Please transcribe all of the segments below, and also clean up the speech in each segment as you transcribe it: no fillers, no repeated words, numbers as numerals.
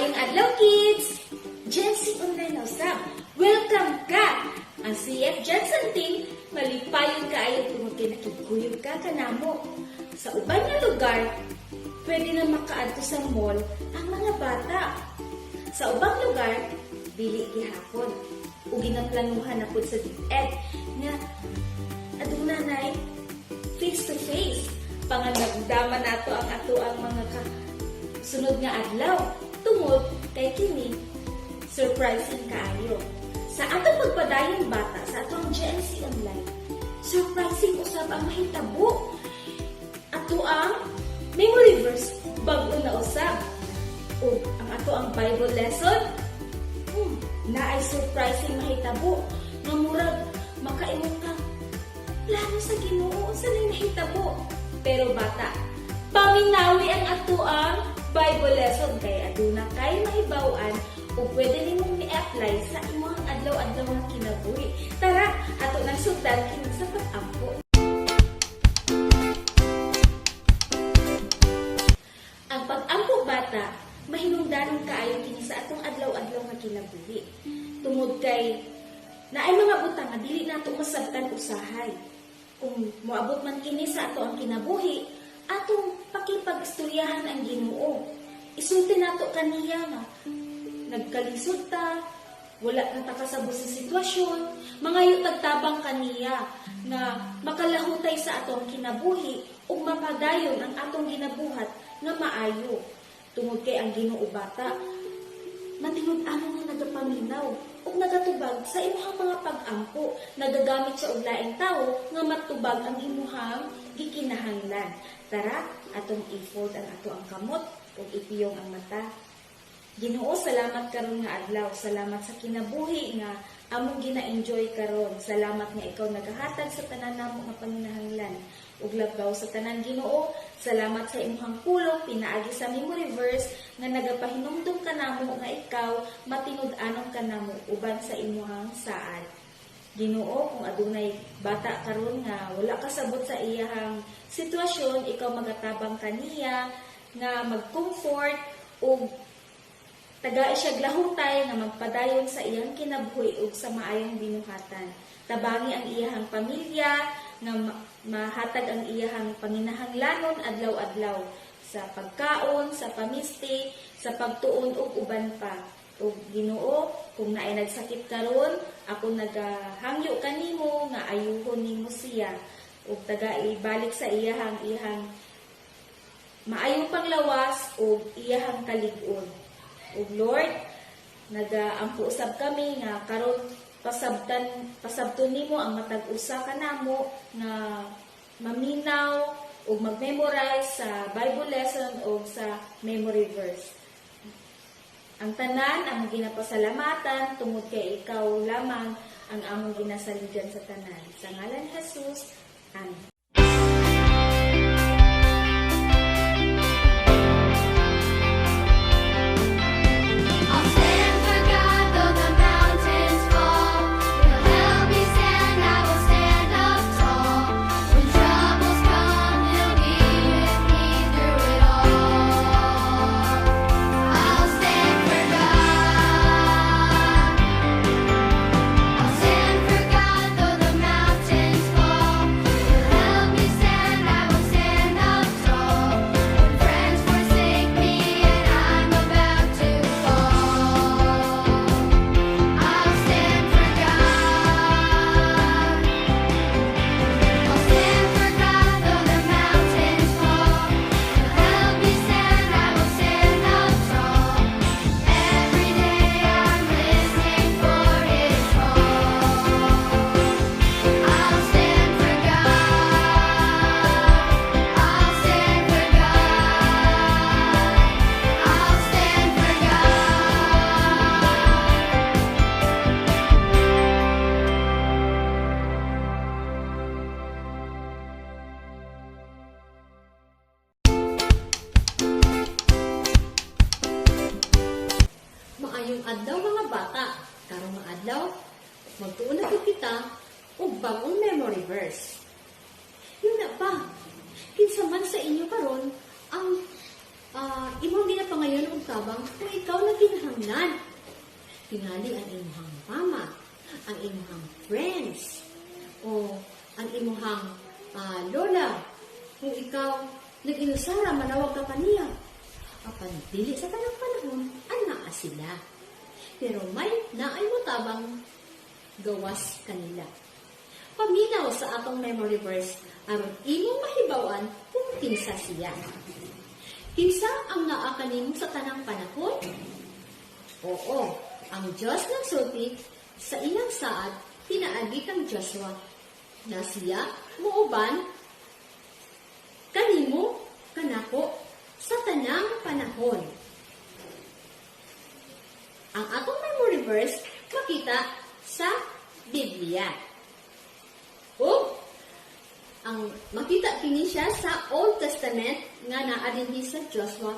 Maayong adlaw, kids! Gen Z Online Usab, welcome ka! Ang CF Jensen Team, malipayon ka ayon tungod kay nakikuyog ka kanamo. Sa uban nga lugar, pwede na makaadto sa mall ang mga bata. Sa ubang lugar, dili gihapon. O ginaplanuhan na po sa DepEd nga aduna nay face to face. Panganagdaman nato ang ato ang mga sunod nga adlaw. Tungod kay kini surprising kaayo. Sa atong pagpadayong bata sa atong Gen Z Online, surprising usab ang mahitabo. Ato ang memory verse bag-o na usab. O ang ato ang Bible lesson, naay surprising mahitabo nga murag makaingon ka plano sa Ginoo sa mahitabo. Pero bata, paminawi ang ato ang Bible lesson kay aduna kay mahibaw-an o pwede nimong i-apply sa imong adlaw-adlaw nga kinabuhi. Tara, ato nang sugdan kini sa pag-ampo. Ang pag-ampo bata, mahinungdanon kaayo kini sa atong adlaw-adlaw nga kinabuhi. Tungod kay naay mga butang nga dili nato masabtan usahay. Kung moabot man kini sa ato ang kinabuhi, atong pakipag-istoryahan ang Ginoo. Isulti nato kaniya nga nagkalisod ta, wala na takasabot sa sitwasyon, mangayo tagtabang kaniya nga makalahutay sa atong kinabuhi ug mapadayon ang atong ginabuhat nga maayo. Tungod kay ang Ginoo bata, matingod-ano nga nagapaminaw ug nagatubag sa imuhang mga pag-ampo, nagagamit sa uglaing tawo nga matubag ang imuhang gikinahanglan. Tara, atong i-fold ang ato ang kamot ug ipiyong ang mata. Ginoo, salamat karon nga adlaw. Salamat sa kinabuhi nga among gina-enjoy karon. Salamat nga ikaw nagahatag sa tanan namo nga panginahanglan. Ug labdaw sa tanan Ginoo, salamat sa imong pulong pinaagi sa memory verse nga nagapahinumdum kanamo nga ikaw matingod-anon kanamo uban sa imong saad. Ginoo, kung adunay bata karon nga wala kasabot sa iyahang sitwasyon, ikaw magatabang kaniya nga mag-comfort ug tagai siya glahutay nga magpadayon sa iyang kinabuhi ug sa maayong binuhatan. Tabangi ang iyahang pamilya nga mahatag ang iyahang panginahanglanon adlaw-adlaw sa pagkaon, sa pamisti, sa pagtuon ug uban pa. Ug Ginoo, kung naay nagsakit karon, ako nagahangyo kanimo nga ayuhon nimo siya ug tagai balik sa iyahang maayong panglawas ug iyahang kalig-on. Ug Lord, nagaampo usab kami nga karon pasabton nimo ang matag usa kanamo nga maminaw ug mag-memorize sa Bible lesson ug sa memory verse. Ang tanan among ginapasalamatan tungod kay ikaw lamang ang among ginasaligan sa tanan. Sa ngalan ni Jesus, amen. Adlaw mga bata, karong mga adlaw, magtuon na kita og bagong memory verse. Yun na pa, kinsa man sa inyo karon ang imong ginapangayon og tabang kung ikaw na kinahanglan. Tingali ang imuhang mama, ang imuhang friends, o ang imuhang lola. Kung ikaw nag-inusara, manawag ka kaniya. Apan dili sa tanang panahon, anaa sila. Pero may naay mo tabang gawas kanila. Paminaw sa atong memory verse aron imong mahibawan kung kinsa siya. Kinsa ang naa kanimo sa tanang panahon? Oo, ang Diyos nagsulti sa ilang saad pinaagi kang Joshua na siya muuban kanimo kanako sa tanang panahon. Ang atong memory verse makita sa Biblia. O ang makita kini siya sa Old Testament nga naa dinhi sa Joshua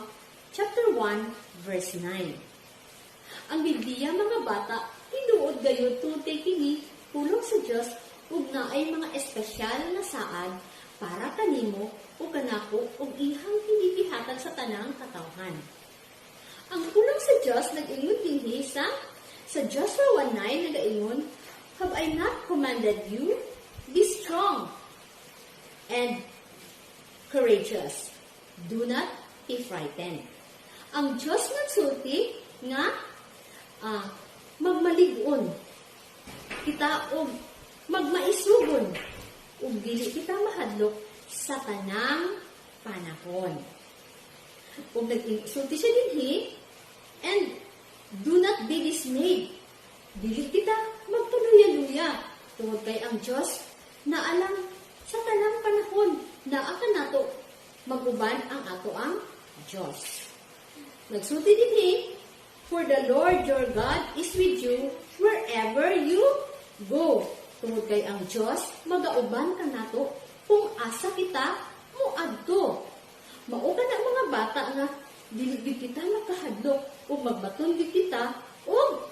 chapter 1 verse 9. Ang Biblia mga bata tinuod gayud tungod kini pulong sa Dios ug naay mga espesyal na saad para kanimo ug kanako ug ihang pinipihatag sa tanang katawhan. Ang pulong sa Dios nag-ingon dinhi sa Joshua 1:9 nagaingon, "Have I not commanded you? Be strong and courageous. Do not be frightened." Ang Diyos nagsulti nga magmalig-on kita o magmaisugon o dili kita mahadlok sa tanang panahon. O nagsulti siya dinhi, and do not be dismayed. Dili kita magtuluya-luya tungod kay ang Diyos na alam sa tanang panahon na akan nato maguban ang ato ang Diyos. Nagsulti dinhi, "For the Lord your God is with you wherever you go." Tungod kay ang Diyos magauban ka nato kung asa kita moadto. Mao ka na mga bata nga dili gid kita makahadlok ug magbaton gid kita ug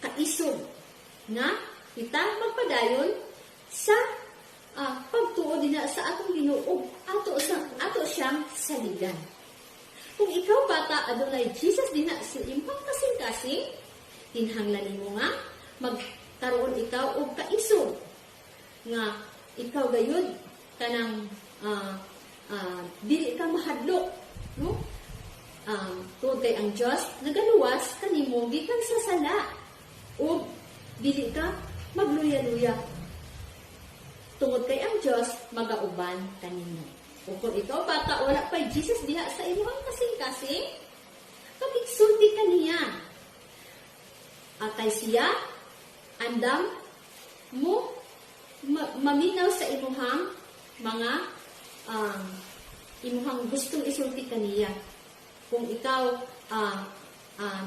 kaisog na kita magpadayon sa pagtuo dinha sa atong Ginoo ato siyang saligan. Kung ikaw bata adunay Jesus dinha sa imong kasing-kasing, kinahanglan nimo nga magkaroon ikaw og kaisog nga ikaw gayud kanang dili ka mahadlok, no? Tungod kay ang Diyos nagaluwas kanimo gikan sa sala ug dili ka magluya-luya. Tungod kay ang Diyos magauban kanimo. O kung ikaw bata wala pa Jesus diha sa imong kasing-kasing, pagigsulti kaniya. Kay siya andam mo maminaw sa imuhang mga imuhang gustong isulti kaniya. Kung ikaw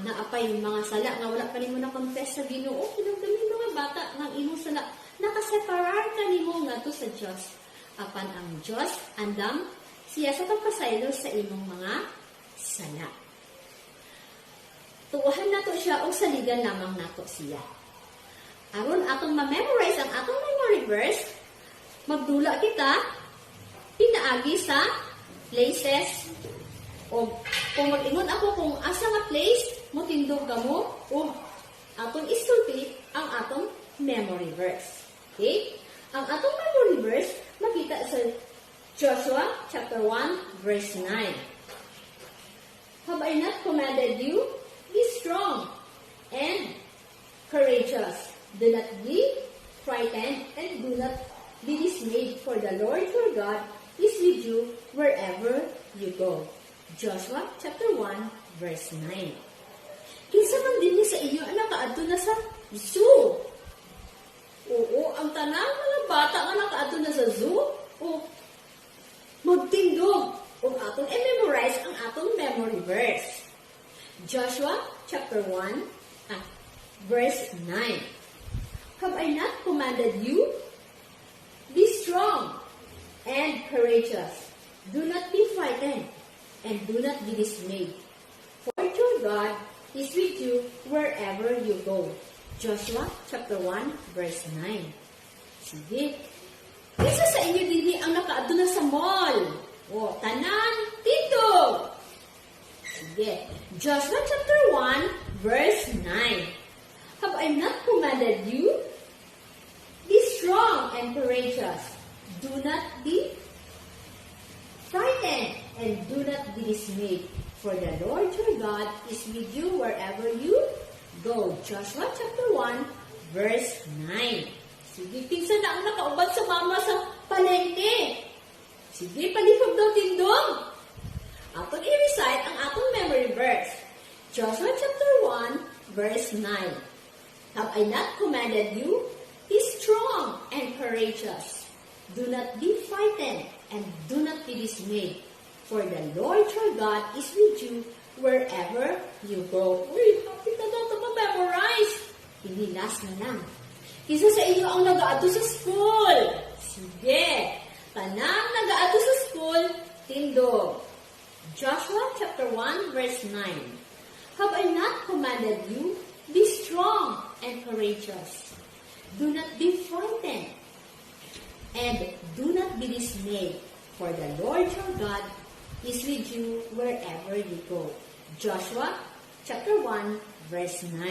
naapay mga sala nga wala pa nimo na confess sa Ginoo, kinahanglan mga bata nga imong sala nakaseparar kanimo ngadto sa Dios. Apan ang Dios andam siya sa pagpasaylo sa imong mga sala. Tuuhan nato siya o saligan lamang nato siya. Aron atong ma-memorize ang atong memory verse, magdula kita pinaagi sa places o kung mag-ingon ako kung asa nga place mo tindog ka mo o atong isulti ang atong memory verse. Okay? Ang atong memory verse makita sa Joshua chapter 1 verse 9. "Have I not commanded you? Be strong and courageous. Do not be frightened and do not be dismayed, for the Lord your God is with you wherever you go." Joshua chapter 1 verse 9. Kinsa man dinhi sa inyo ang nakaadto na sa zoo? Oo, ang tanang mga bata nga nakaadto na sa zoo, magtindog ug atong i-memorize ang atong memory verse. Joshua chapter 1 verse 9. "Have I not commanded you? Be strong and courageous. Do not be frightened and do not be dismayed. For your God is with you wherever you go." Joshua chapter 1 verse 9. Sige. Isa sa inyo dinhi ang nakaadto na sa mall. Tanan, tindog. Joshua chapter 1, verse 9. Have I not commanded you? Be strong and courageous. Do not be frightened and do not be dismayed. For the Lord your God is with you wherever you go. Joshua chapter 1, verse 9. Sige, pinsan na ang nakaubad sa mama sa palengke. Sige, palihog daw tindog. Atong i-recite ang atong memory verse. Joshua chapter 1, verse 9. Have I not commanded you? Be strong and courageous. Do not be frightened and do not be dismayed. For the Lord your God is with you wherever you go. Uy, happy na daw ito ma-memorize. Inilas na lang. Kisa sa inyo ang nag-aato sa school. Sige. Tanang nag-aato sa school, tindog. Joshua chapter 1, verse 9. Have I not commanded you? Be strong and courageous. Do not be frightened and do not be dismayed, for the Lord your God is with you wherever you go. Joshua chapter 1, verse 9.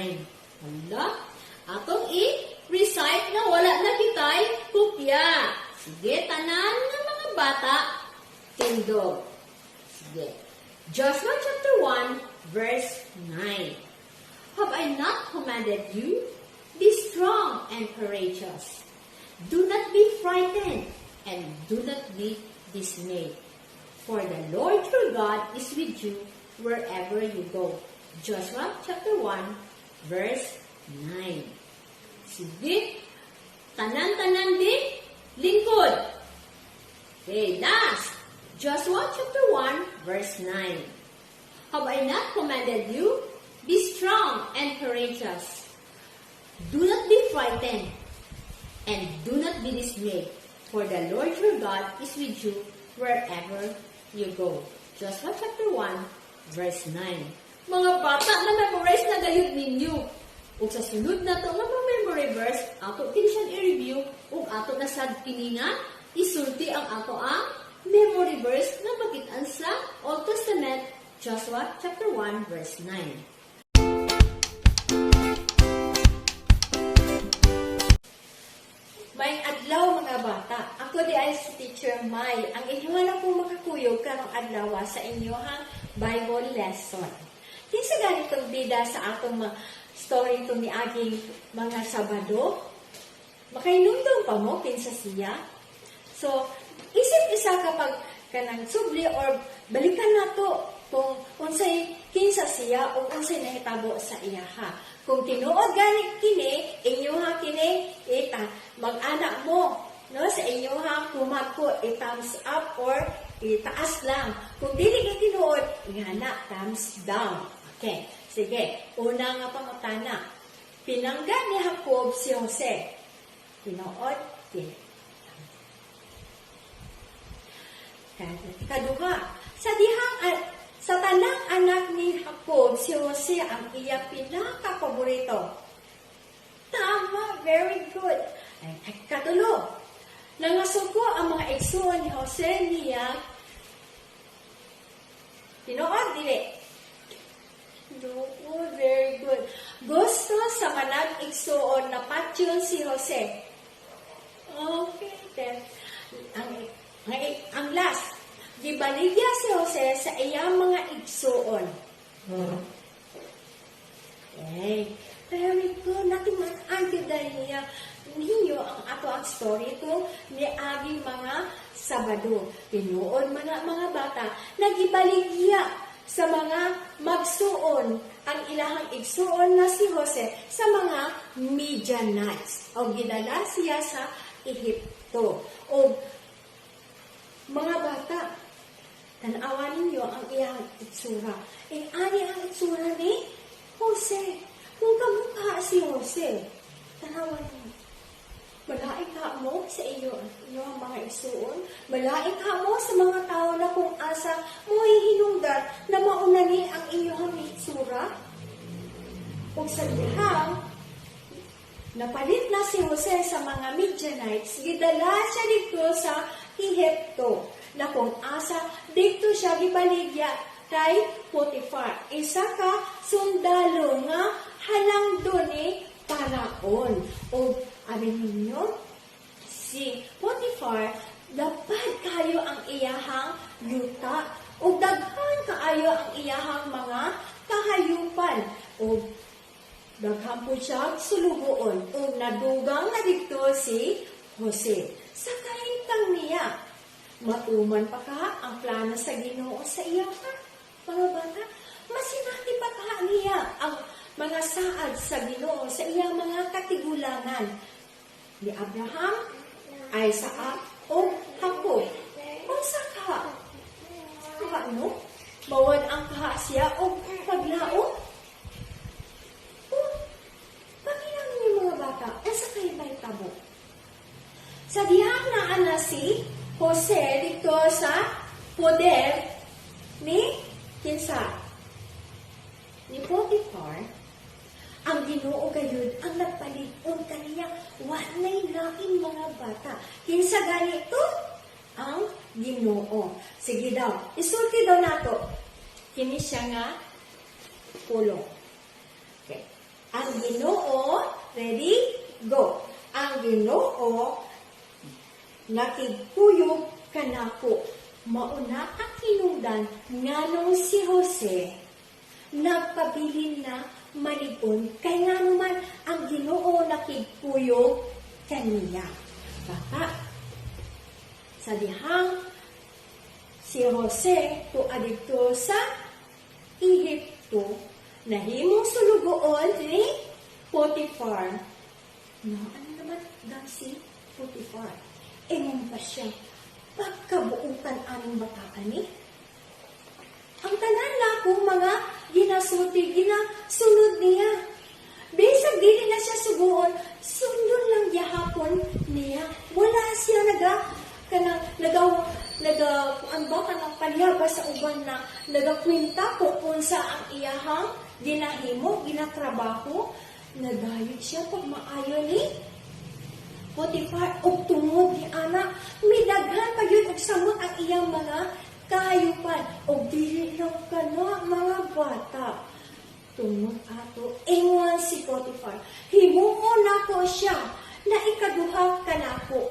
Hala, atong i-recite na wala na kitay kopya. Sige, tanan ng mga bata, tindog. Sige. Joshua chapter 1, verse 9. Have I not commanded you? Be strong and courageous. Do not be frightened and do not be dismayed. For the Lord your God is with you wherever you go. Joshua chapter 1, verse 9. Sige. Tanan-tanan din. Lingkod. Okay, last. Joshua chapter 1, verse 9. Have I not commanded you? Be strong and courageous. Do not be frightened and do not be dismayed, for the Lord your God is with you wherever you go. Joshua chapter 1, verse 9. Mga bata, na-memorize na gayud ninyo. Ug sa sunod na to nga memory verse, ato kini siyang i-review ug ato na sad kini nga isulti ang ato ang memory verse na makit-an sa Old Testament, Joshua chapter 1, verse 9. May adlaw mga bata. Ako di ay si Teacher Mai. Ang inyo na po makakuyog karong adlaw sa inyohang Bible lesson. Kinsa ganitong bida sa atong story to ni aging mga Sabado? Makainumdum pa mo kinsa siya? So, isip isa kapag kanang subli or balikan nato kung unsay kinsa siya o unsay nahitabo sa iya ha. Kung tinuod gani kini, inyo ha kini, mag-anak mo, no, sa inyo ha, kumako, thumbs up or itaas lang. Kung dili ka tinuod, ingana, thumbs down. Okay, sige. Una nga pangutana. Pinangga ni Jacob si Jose. Tinuod, dili. Kaduha, sa tanang anak ni Jacob, si Jose ang iya pinaka-paborito. Tama, very good. Ay, katulo, nangasuko ang mga igsuon ni Jose niya. Tinuod, dili. No, very good. Gusto sa manag igsuon na patyon si Jose. Okay, then, ang last, gibaligya si Jose sa iyang mga igsuon. Okay. Very good. Natin dahil niya ninyo ang ato ang story ito ni aging mga Sabado. Tinuod mga bata, nagibaligya sa mga magsuon ang ilahang igsuon na si Jose sa mga Midianites. O gidala siya sa Ehipto. O mga bata, tanawan ninyo ang iyang itsura. Ani ang itsura ni Jose. Kung kamukha si Jose, tanawan ninyo. Malaing ka mo sa iyo ang mga isuon. Malaing ka mo sa mga tao na kung asa mo hihinungdan na maunani ang inyong itsura. Kung sa dihang, napalit na si Jose sa mga Midianites, gidala siya dito sa Ehipto, na kung asa, dito siya gibaligya kay Potiphar. Isa ka sundalo nga halang doon paraon. O abi ninyo, si Potiphar, dapat kayo ang iyahang yuta. O daghan kaayo ang iyahang mga kahayupan. O daghan po siya sulugoon. O nadugang na dito si Jose. Sa kahintang niya, matuman pa ka ang plano sa Ginoo sa iya ka, mga bata. Masinati pa ka niya ang mga saad sa Ginoo sa iya mga katigulangan. Ni Abraham, Isaac, o Jacob. Unsa ka? Ano? Bawad ang kahasya o paglaom? O, pakilang niyo mga bata, unsa kayo may tabo? Sa diyang na si Jose dito sa poder ni kinsa? Ni Potiphar, ang Ginoo gayud ang nagpalig-on kaniya walay laing mga bata. Kinsa ganito? Ang Ginoo. Sige daw, isulti daw nato. Kini siya nga pulong. Okay. Ang Ginoo, ready? Go. Ang Ginoo nakigkuyog kanako. Mauna ang kinungdan nganong si Jose nagpabilin na malig-on kay nga naman ang Ginoo nakigkuyog kaniya. Baka sa dihang si Jose tuadto sa Ehipto nahimong sulugoon ni Potiphar. No, ano naman daw si Potiphar? Emong pa siya, pagkabuutan aming bata ni. Ang tanan na kung mga ginasulti, ginasunod niya. Bisag dili na siya suguon, sunod lang gihapon niya. Wala siya kanang paliyaba sa uban na nagakwinta kung unsa ang iyahang ginahimo, ginatrabaho. Nagayod siya pag maayo ni Potiphar og tungod ni ana, may daghan pa yun og samot ang iyang mga kahayupan og dili lang kana mga bata. Tungod ato, ingon si Potiphar, himuon nako siya na ikaduha kanako.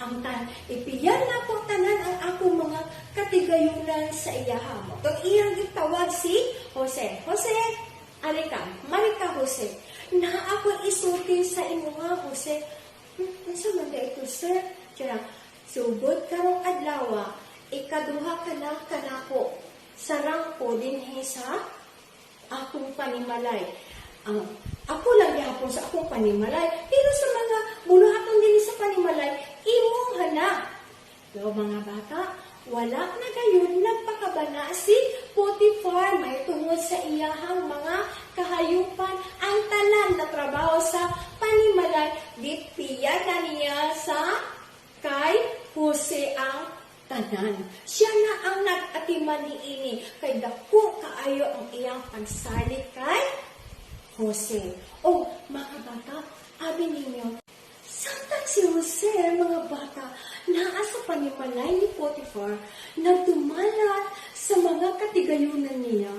Ang ipiyan nako tanan ang akong mga katigayunan sa iyaha mo. Tong iyang gitawag si Jose. Jose, alika, marika Jose. Na ako isulti sa imo nga Jose. Unsa man ito, sir? Kaya, sugod karong adlaw, ikaduha ka na kanako. Sarang po din sa akong panimalay. Ako lang yapon sa akong panimalay. Pero sa mga buluhaton din sa panimalay, imong hana. So, mga bata, wala na gayon nagpakabana si Potiphar may tungod sa iyahang mga kahayupan ang tanan na trabaho sa panimalay dipiya na niya sa kay Jose ang tanan. Siya na ang nag-atiman ni ini kay dako kaayo ang iyang pagsalit kay Jose. O mga bata, abi ninyo, samtang si Jose, mga bata, naa sa panimalay ni Potiphar, nagdumalat sa mga katigayunan niya.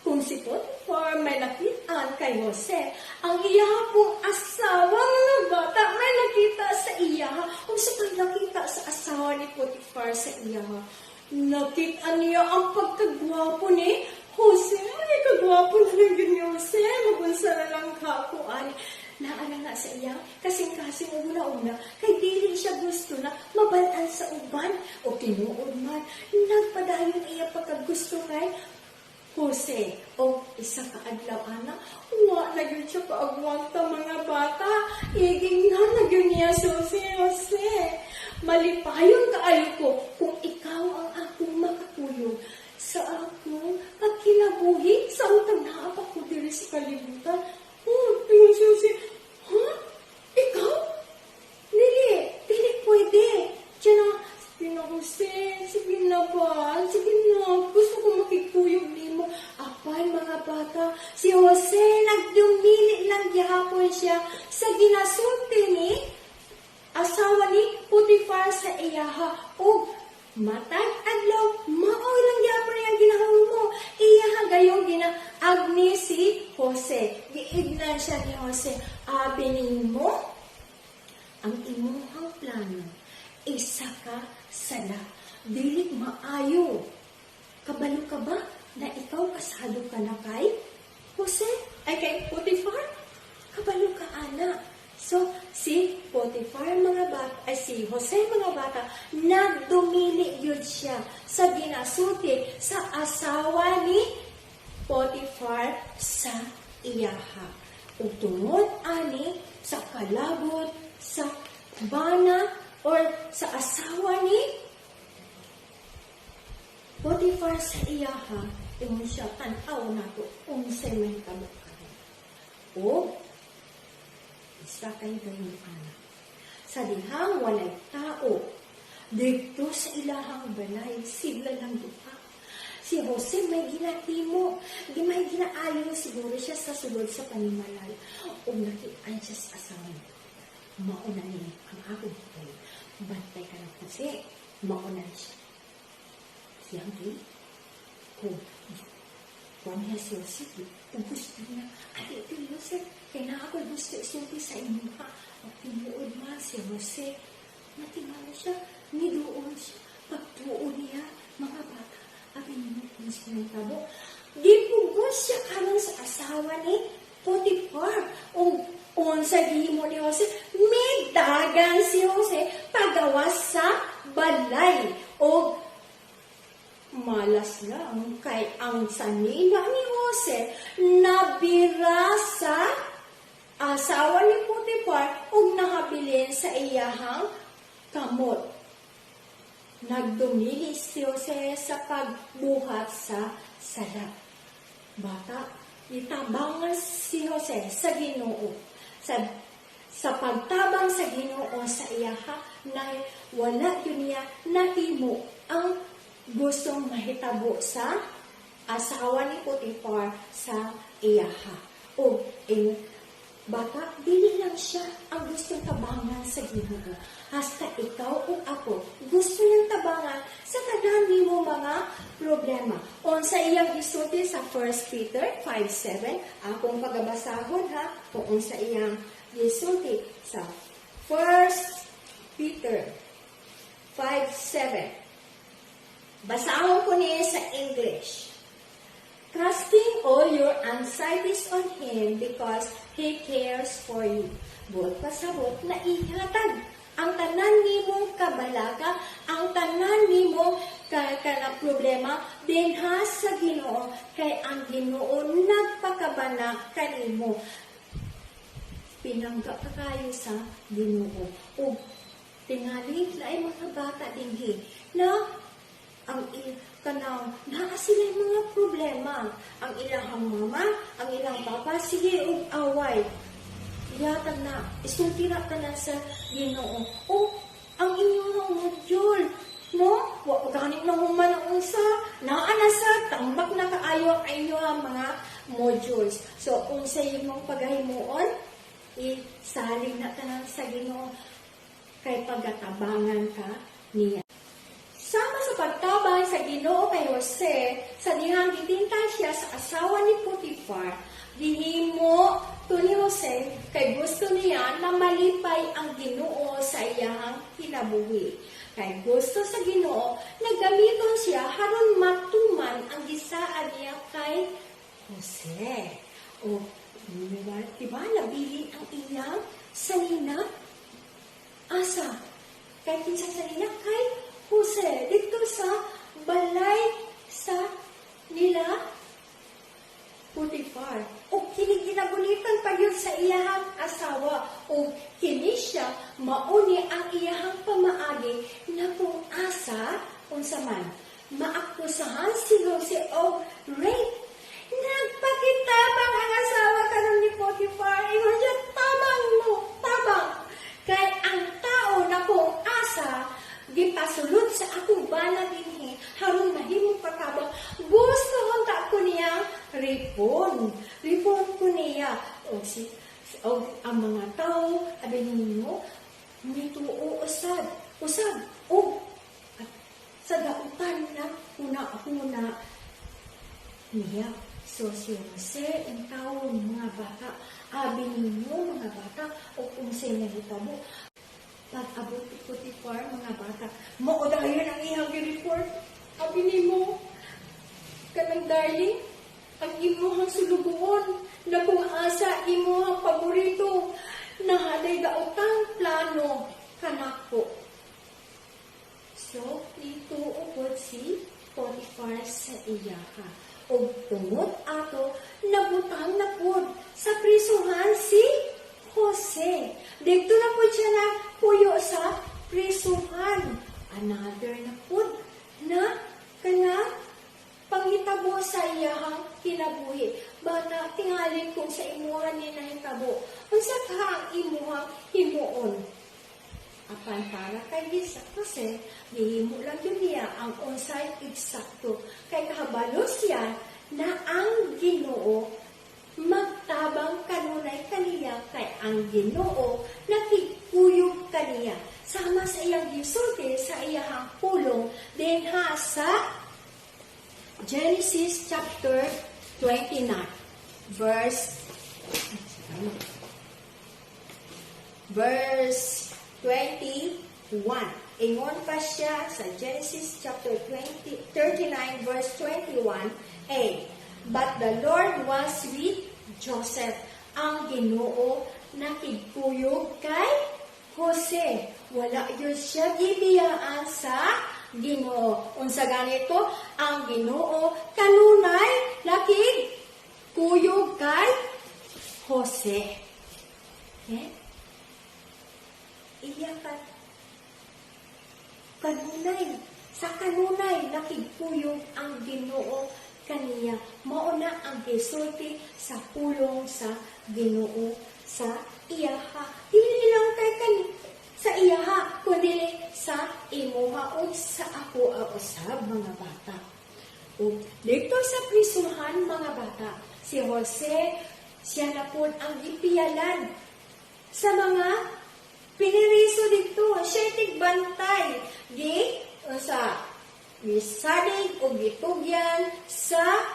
Kung si Potiphar may nakitaan kay Jose, ang iya pong asawa, mga bata, may nakita sa iya. Kung sa may nakita sa asawa ni Potiphar sa iya, nakita niya ang pagkagwapo ni Jose. Ay, kagwapo na lang ni Jose. Magunsa na lang kakuan. Naala nga sa iya, kasing-kasing una-una, kay dili siya gusto na mabalaan sa uban o tinuod man. Nagpadayon iya pagkagusto kay Jose. O isa ka adlaw ana, wa na gyud siya kaagwanta mga bata. Iging na gyud niya si Jose. Malipayon kaayo ko kung ikaw ang akong makatuyog sa akong pagkinabuhi sa utang na apa ko diri sa kalibutan. Tingnan siya si, ha? Ikaw? Dili pwede. Diyan na, sige na Jose, sige na ba? Sige na, gusto ko makikuyog di mo. Apay mga bata, si Jose nagdumili lang gihapon siya sa ginasulti ni asawa ni Potiphar sa iyaha. O matag adlaw, maoy lang gihapon niyang ginahawon mo. ignan siya ni Jose, abinin mo, ang imuhang plano, isa ka sala, dilit maayo. Kabalo ka ba na ikaw kasado ka na kay Jose? Ay kay Potiphar? Kabalo ka, ana. So, si Potiphar mga bata, ay si Jose mga bata, nagdumili yun siya sa ginasuti sa asawa ni Potiphar sa iyaha. Ug tungod ani sa kalabot sa bana or sa asawa ni Potiphar sa iyaha, ingon siya tan-aw nato unsay may kabuk-kabuk. O isa kay gayong anak. Sa dihang walay tao, dito sa ilahang balay, sila lang duha. Si Jose may ginatimo, di may ginaayo siguro siya sa sulod sa panimalay. O nakitaan siya sa asawa niya. Mauna niya ang akong hukay. Bantay ka lang kasi, mauna siya. Siyang di, kung niya si Jose, kung gusto niya, at ito Jose, kaya na ako gusto isulti sa inyo ha. At tinuod man si Jose, natingala siya, nidoon siya, pagtuon niya, mga bata, at inuod siya ng tabo. Gipugos siya karon sa asawa ni Potiphar. Sa gihimo ni Jose, may dagan si Jose pagawas sa balay. O malas lang kay ang sanina ni Jose nabira sa asawa ni Potiphar ug nakabilin sa iyahang kamot. Nagdumili si Jose sa pagbuhat sa sala. Bata, itabangan si Jose sa Ginoo. Sa pagtabang sa Ginoo sa iyaha na wala yun niya nahimo ang gustong mahitabo sa asawa ni Potiphar sa iyaha. O, bata, dili lang siya ang gustong tabangan sa Ginoo. Hasta ikaw o ako, gusto niyang tabangan sa kadami mo mga problema. O sa iyang isulti sa 1 Peter 5:7, akong pagabasahon ha, kung sa iyang isulti sa 1 Peter 5:7. Basahon ko niya sa English. Casting all your anxieties on Him because He cares for you. Buot pasabot na ihatag ang tanan nimong kabalaka, ang tanan nimong kana problema, dinha sa Ginoo, kay ang Ginoo nagpakabana kanimo. Pinangga ka kayo sa Ginoo. O tingali laay mga bata dinhi na ang kanaw, naa sila mga problema. Ang ilang mama, ang ilang papa, sige, away. Iyatag na, isulti na ka na sa Ginoo. O, ang inyong module, no? Ganit na human ang unsa, naa na sa, tambak na kaayo ang inyong mga modules. So, kung sa imong paghahimuon, isalig na ka na sa Ginoo, kay pagatabangan ka niya. Sama sa pagtabang sa Ginoo kay Jose, sa dihang gitinta siya sa asawa ni Potiphar, gihimo to ni Jose kay gusto niya na malipay ang Ginoo sa iyang kinabuhi. Kay gusto sa Ginoo, naggamiton siya haron matuman ang gisaad niya kay Jose. O, diba, nabilin ang iyang salina? Asa? Kay kinsa salina? Kay Jose, dito sa balay sa nila Potiphar. O kini ginabulitan pa yun sa iyahang asawa. O kini siya mauni ang iyahang pamaagi na kung asa, unsa man, maakusahan si Jose o rape. Nagpakitabang ang asawa karon ni Potiphar. Ingon siya, tabang mo, tabang. Kay ang tao na kung asa, gipasulod sa akong bana dinhi haron mahimong pakabang gusto hunta ko niya ripon ko niya o ang mga tao abi ninyo may tuo usab o at sa dautan na una niya. So si Jose ang tawon mga bata, abi ninyo mga bata, o kung sa'y nahitabo. Pag-abot Potiphar mga bata, maudayon ang iyang report. Abi nimo, kanang darling, ang imuhang sulubuon, na kung asa imuhang paborito, na haday gautang plano, kanako. So, dito upod si Potiphar sa iyaha. O tungod ato, nabutang na pod sa prisuhan si Jose. Dito na po siya na puyo sa prisuhan. Another na pod na kana panghitabo sa iyahang kinabuhi. Bata, tingalin kung sa imuhan ni nahitabo. Unsa ka ang imuhang himuon? Apan para kay Gisa kasi gihimo lang yun niya ang unsay eksakto. Kay kahabalo siya na ang Ginoo magtabang kanunay kaniya kay ang Ginoo nakikuyog kaniya. Sama sa iyang gisulti sa iyang pulong din ha sa Genesis chapter 29 verse 21. Ingon pa siya sa Genesis chapter 39 verse 21a. But the Lord was with Joseph. Ang Ginoo nakigkuyog kay Jose. Wala yun siya gibiyaan sa Ginoo. Unsa ganito, ang Ginoo kanunay nakigkuyog kay Jose. Okay? Iyakan. Kanunay. Sa kanunay, nakigpuyog ang Ginoo kaniya. Mauna ang gisulti sa pulong sa Ginoo sa iyaha. Dili lang kay sa iyaha, kundi sa imuha o sa ako ang usab mga bata. O dito sa prisuhan mga bata, si Jose, siya na po ang ipiyalan sa mga piniriso dito. Siya tigbantay sa gisadig o gitugyan sa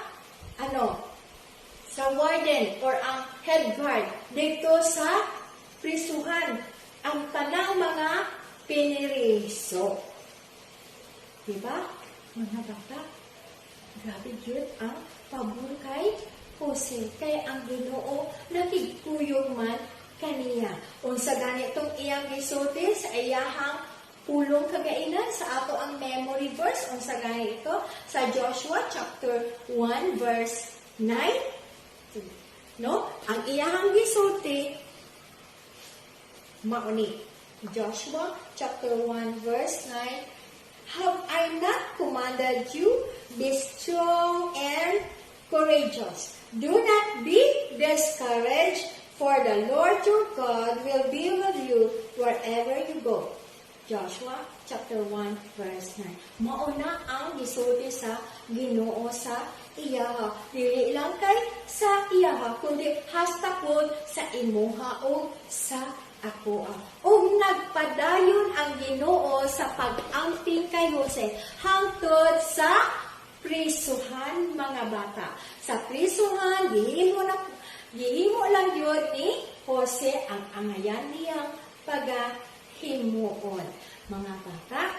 sa warden or ang head guard dito sa prisuhan ang tanang mga piniriso. Diba? Mga bata, grabe yun ang pabor kay Jose. Kaya ang Ginoo nakigkuyog man kaniya. Unsa ganitong iyang gisulti sa iyahang pulong kagainan sa ato ang memory verse. Unsa ganito sa Joshua chapter 1 verse 9. No? Ang iyahang gisulti mauni. Joshua chapter 1 verse 9. Have I not commanded you? Be strong and courageous. Do not be discouraged, for the Lord your God will be with you wherever you go. Joshua chapter 1 verse 9. Mauna ang gisulti sa Ginoo sa iyaha. Dili lang kay sa iyaha, kundi hasta pod sa imuha o sa ako. O nagpadayon ang Ginoo sa pag-angting kay Jose hangtod sa prisuhan mga bata. Sa prisuhan, gihimo lang yun ni Jose ang angayan niyang pagahimuon. Mga bata,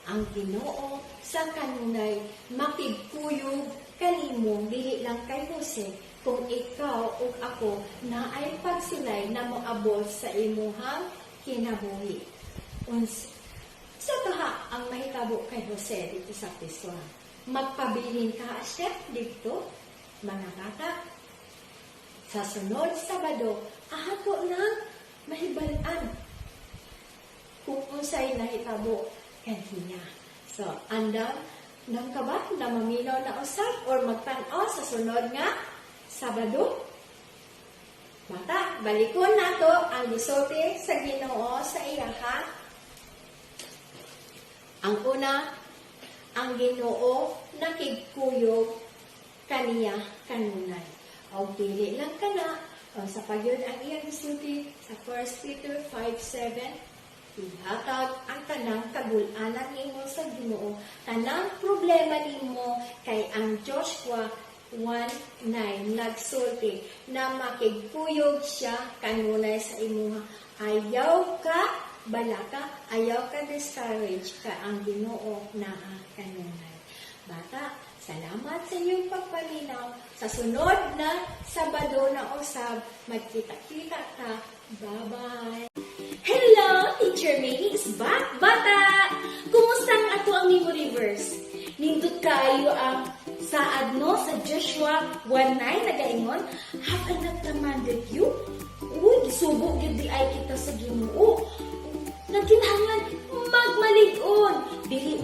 ang Ginoo sa kanunay makigkuyog kanimo dili lang kay Jose kung ikaw o ako na ay pagsulay na moabot sa imuhang kinabuhi. Sa kaha ang mahitabo kay Jose dito sa prisuhan. Magpabilin ka siya dito, mga bata. Sa sunod Sabado, ahato nang mahibalan kung unsay nahitabo kaniya. So, andam nang ka ba na maminaw na usab or magtan-aw sa sunod nga Sabado? Bata, balikon nato ang gisulti sa Ginoo sa iyaha. Ang una, ang Ginoo nakigkuyog kaniya kanunay. O dili lang kana sa pagyud ang iyang gisulti sa 1 Peter 5:7. ihatag ang tanang kagul-anan nimo sa Ginoo. Tanang problema nimo kay ang Joshua 1:9 nagsulti na makigkuyog siya kanunay sa imuha. Ayaw ka balaka, ayaw ka discourage ka ang Ginoo naa kanunay. Bata, salamat sa iyong pagpalinaw. Sa sunod na Sabado na usab, magkita-kita ta. Bye-bye! Hello! Teacher May is back, bata! Kumusta ang ato ang memory verse? Nindot kayo ang saad no sa Joshua 1:9 nagaingon, have I not commanded you? Uy, gisubo gyud di ay kita sa Ginoo. Nagkinahanglan magmalig-on, dili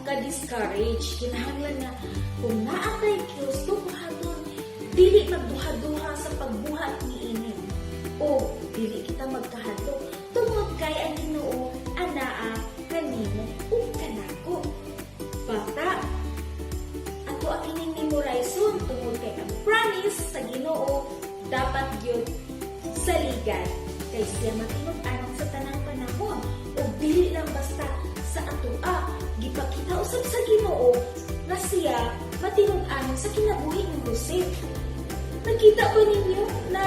ka-discourage. Kinahanglan na kung naatay Diyos, buhaton, dili magduha-duha sa pagbuhat ni ini. O, dili kita magkahadlok, tungod kay ang Ginoo, anaa, kanimo, ug kanako. Bata, ato ang ining memorizon, tungod kay ang promise sa Ginoo, dapat yun saligan. Kay siya matinud-anon sa tanang panahon, o dili lang basta sa atoa, gipakita usab sa Ginoo na siya matinud-anon sa kinabuhi ni Jose. Nakita ba ninyo na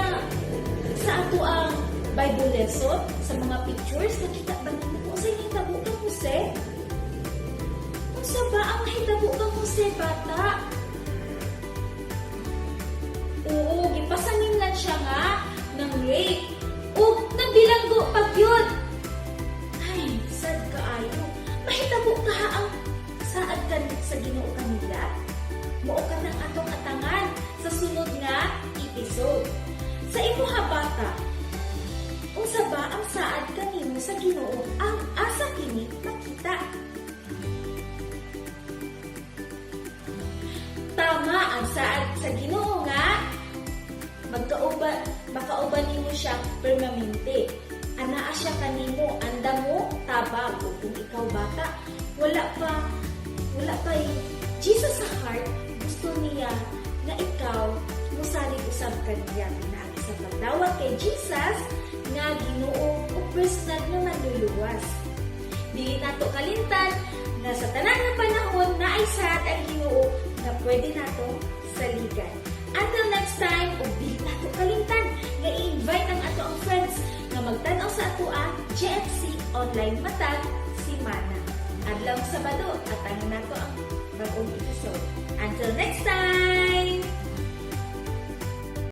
sa ato ang Bible lesson, sa mga pictures, nakita ba ninyo kung sa'yo hitabo kang Jose? Kung sa ba ang hitabo kang Jose, bata? Oo, gipasanin lang siya nga ng rape. O, nagbilanggo pag yun. Ay, sad kaayo. Mahitabo ka ha ang saad ka sa Ginoo kanila. Mao ka ng atong atangan sa sunod nga episode. Sa imuha bata, unsa ba ang saad kanimo sa Ginoo ang asa kini makita? Tama ang saad sa Ginoo nga makauban nimo siya permanente. Anaa siya kanimo, anda mo tabag. O kung ikaw bata, wala pa Jesus sa heart, gusto niya na ikaw musalig usab kaniya pinagi sa pagdawat kay Jesus nga Ginoo o personal nga manluluwas. Dili nato kalimtan na sa tanan nga panahon na ay saad ang Ginoo na pwede nato saligan. Until next time, o dili nato kalimtan nga i-invite ang ato ang friends nga magtanaw sa ato ang GFC online matag si Mana. Adlaw Sabado at nato ang bagong episode. Until next time!